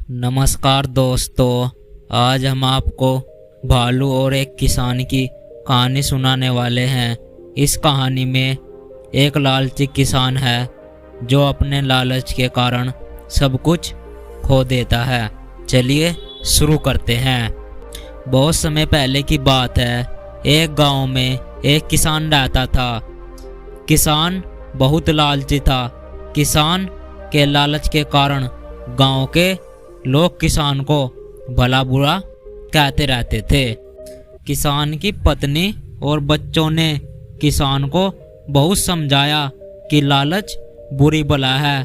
नमस्कार दोस्तों, आज हम आपको भालू और एक किसान की कहानी सुनाने वाले हैं। इस कहानी में एक लालची किसान है जो अपने लालच के कारण सब कुछ खो देता है। चलिए शुरू करते हैं। बहुत समय पहले की बात है। एक गांव में एक किसान रहता था। किसान बहुत लालची था। किसान के लालच के कारण गांव के लोग किसान को भला बुरा कहते रहते थे। किसान की पत्नी और बच्चों ने किसान को बहुत समझाया कि लालच बुरी बला है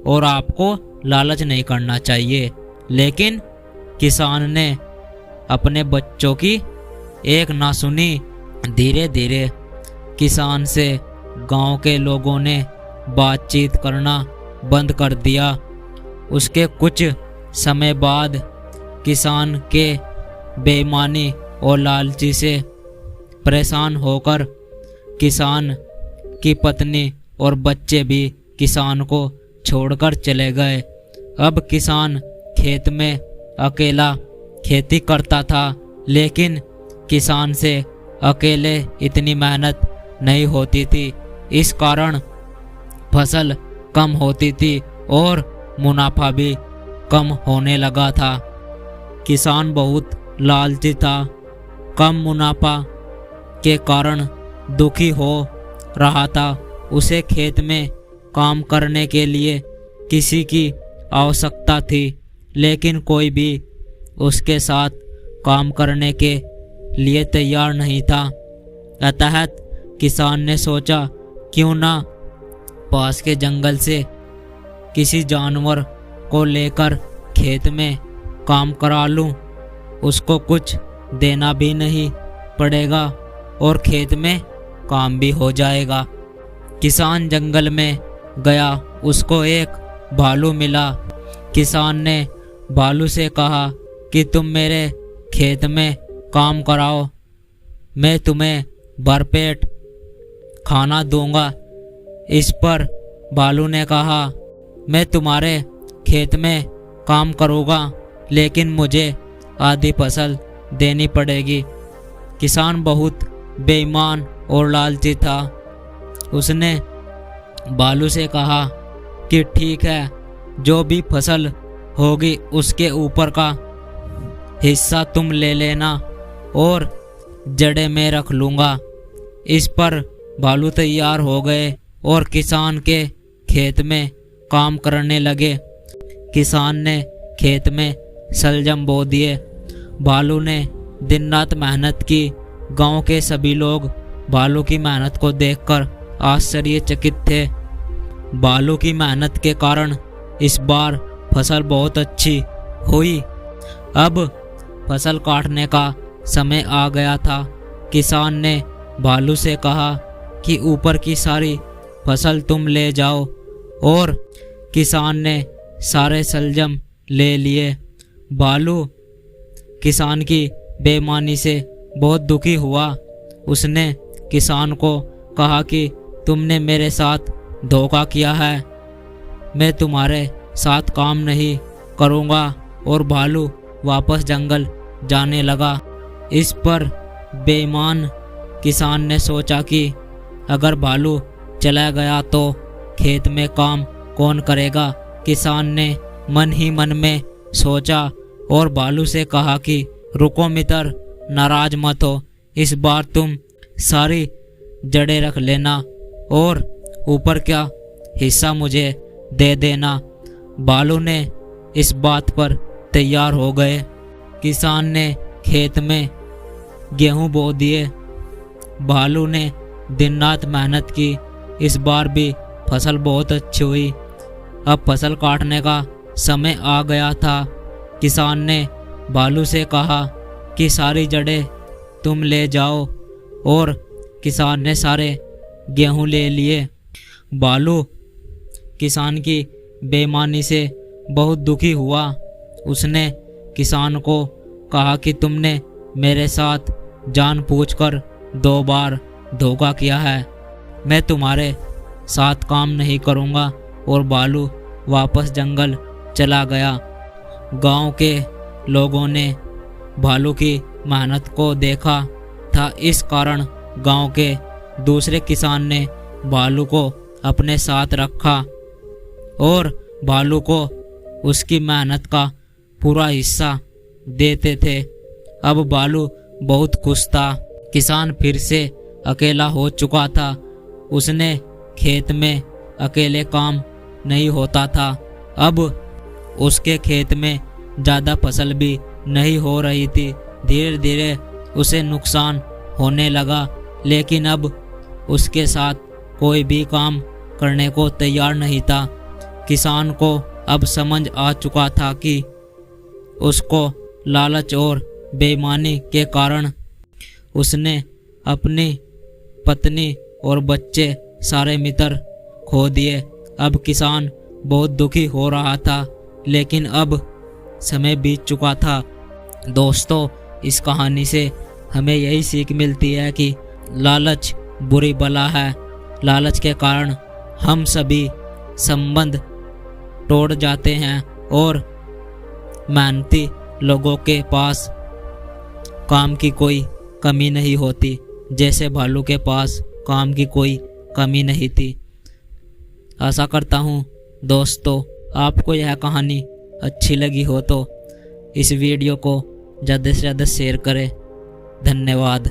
और आपको लालच नहीं करना चाहिए, लेकिन किसान ने अपने बच्चों की एक ना सुनी। धीरे धीरे किसान से गांव के लोगों ने बातचीत करना बंद कर दिया। उसके कुछ समय बाद किसान के बेईमानी और लालची से परेशान होकर किसान की पत्नी और बच्चे भी किसान को छोड़कर चले गए। अब किसान खेत में अकेला खेती करता था, लेकिन किसान से अकेले इतनी मेहनत नहीं होती थी। इस कारण फसल कम होती थी और मुनाफा भी कम होने लगा था। किसान बहुत लालची था। कम मुनाफा के कारण दुखी हो रहा था। उसे खेत में काम करने के लिए किसी की आवश्यकता थी, लेकिन कोई भी उसके साथ काम करने के लिए तैयार नहीं था। अतः किसान ने सोचा, क्यों ना पास के जंगल से किसी जानवर को लेकर खेत में काम करा लूं। उसको कुछ देना भी नहीं पड़ेगा और खेत में काम भी हो जाएगा। किसान जंगल में गया। उसको एक भालू मिला। किसान ने भालू से कहा कि तुम मेरे खेत में काम कराओ, मैं तुम्हें भरपेट खाना दूंगा। इस पर भालू ने कहा, मैं तुम्हारे खेत में काम करूँगा, लेकिन मुझे आधी फसल देनी पड़ेगी। किसान बहुत बेईमान और लालची था। उसने भालू से कहा कि ठीक है, जो भी फसल होगी उसके ऊपर का हिस्सा तुम ले लेना और जड़ें मैं रख लूँगा। इस पर भालू तैयार हो गए और किसान के खेत में काम करने लगे। किसान ने खेत में शलजम बो दिए। भालू ने दिन रात मेहनत की। गांव के सभी लोग भालू की मेहनत को देखकर आश्चर्यचकित थे। भालू की मेहनत के कारण इस बार फसल बहुत अच्छी हुई। अब फसल काटने का समय आ गया था। किसान ने भालू से कहा कि ऊपर की सारी फसल तुम ले जाओ, और किसान ने सारे शलजम ले लिए। भालू किसान की बेईमानी से बहुत दुखी हुआ। उसने किसान को कहा कि तुमने मेरे साथ धोखा किया है, मैं तुम्हारे साथ काम नहीं करूँगा। और भालू वापस जंगल जाने लगा। इस पर बेईमान किसान ने सोचा कि अगर भालू चला गया तो खेत में काम कौन करेगा। किसान ने मन ही मन में सोचा और भालू से कहा कि रुको मित्र, नाराज मत हो। इस बार तुम सारी जड़ें रख लेना और ऊपर का हिस्सा मुझे दे देना। भालू ने इस बात पर तैयार हो गए। किसान ने खेत में गेहूं बो दिए। भालू ने दिन रात मेहनत की। इस बार भी फसल बहुत अच्छी हुई। अब फसल काटने का समय आ गया था। किसान ने भालू से कहा कि सारी जड़ें तुम ले जाओ, और किसान ने सारे गेहूं ले लिए। भालू किसान की बेईमानी से बहुत दुखी हुआ। उसने किसान को कहा कि तुमने मेरे साथ जानबूझकर 2 बार धोखा किया है, मैं तुम्हारे साथ काम नहीं करूँगा। और भालू वापस जंगल चला गया। गांव के लोगों ने भालू की मेहनत को देखा था। इस कारण गांव के दूसरे किसान ने भालू को अपने साथ रखा और भालू को उसकी मेहनत का पूरा हिस्सा देते थे। अब भालू बहुत खुश था। किसान फिर से अकेला हो चुका था। उसने खेत में अकेले काम नहीं होता था। अब उसके खेत में ज़्यादा फसल भी नहीं हो रही थी। धीरे धीरे उसे नुकसान होने लगा, लेकिन अब उसके साथ कोई भी काम करने को तैयार नहीं था। किसान को अब समझ आ चुका था कि उसको लालच और बेईमानी के कारण उसने अपनी पत्नी और बच्चे सारे मित्र खो दिए। अब किसान बहुत दुखी हो रहा था, लेकिन अब समय बीत चुका था। दोस्तों, इस कहानी से हमें यही सीख मिलती है कि लालच बुरी बला है। लालच के कारण हम सभी संबंध तोड़ जाते हैं और मेहनती लोगों के पास काम की कोई कमी नहीं होती, जैसे भालू के पास काम की कोई कमी नहीं थी। आशा करता हूँ दोस्तों आपको यह कहानी अच्छी लगी हो तो इस वीडियो को ज़्यादा से ज़्यादा शेयर करें। धन्यवाद।